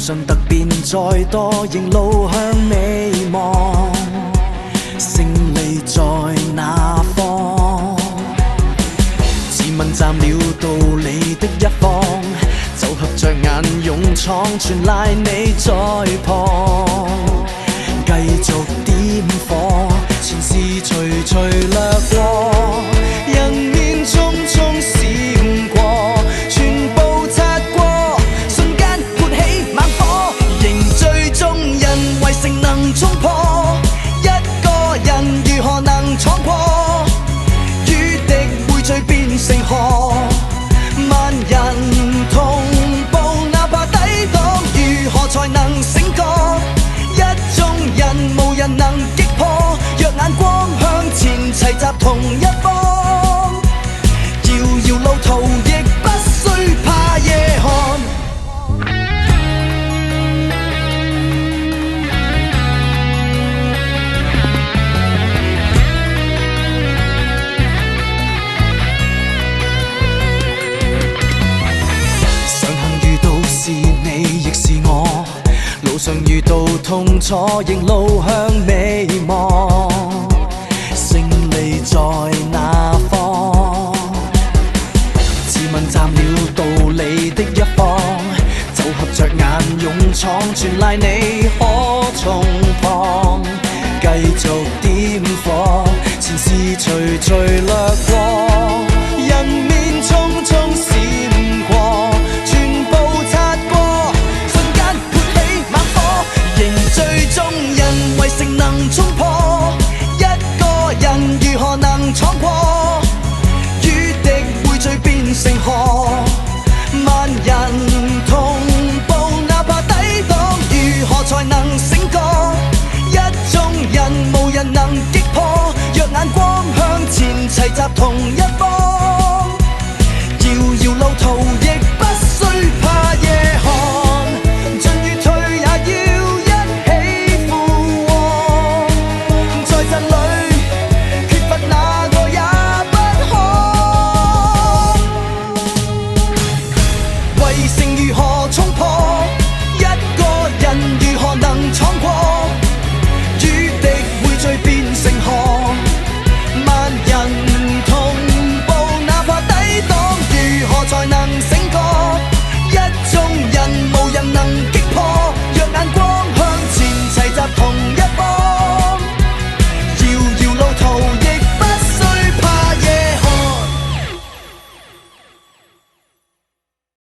上突變再多，仍路向美望。勝利在哪方？自問站了道理的一方，就合着眼勇闖，全賴你在旁，繼續點火，前事隨隨掠過，人面匆匆閃過，全部擦過，瞬間撥起猛火，凝聚眾人圍城能衝破，一個人如何能闖過？與敵匯聚變成河，萬人同步，哪怕抵擋，如何才能醒覺？一眾人無人能擊破，若眼光向前齊集同一方，遙遙路途亦不需怕夜寒。上行遇到是你亦是我，路上遇到痛楚，仍路向美望。勝利在哪方？自問站了道理的一方，就合着眼勇闖，全賴你可從旁，繼續點火，前事隨隨掠過，人面匆匆閃過，全部擦過，瞬間撥起猛火，凝聚眾人圍城能衝破，一個人如何能闖過？與敵匯聚變成河，萬人同步，哪怕抵擋，如何才能醒覺？一眾人無人能擊破，若眼光向前齊集同一方。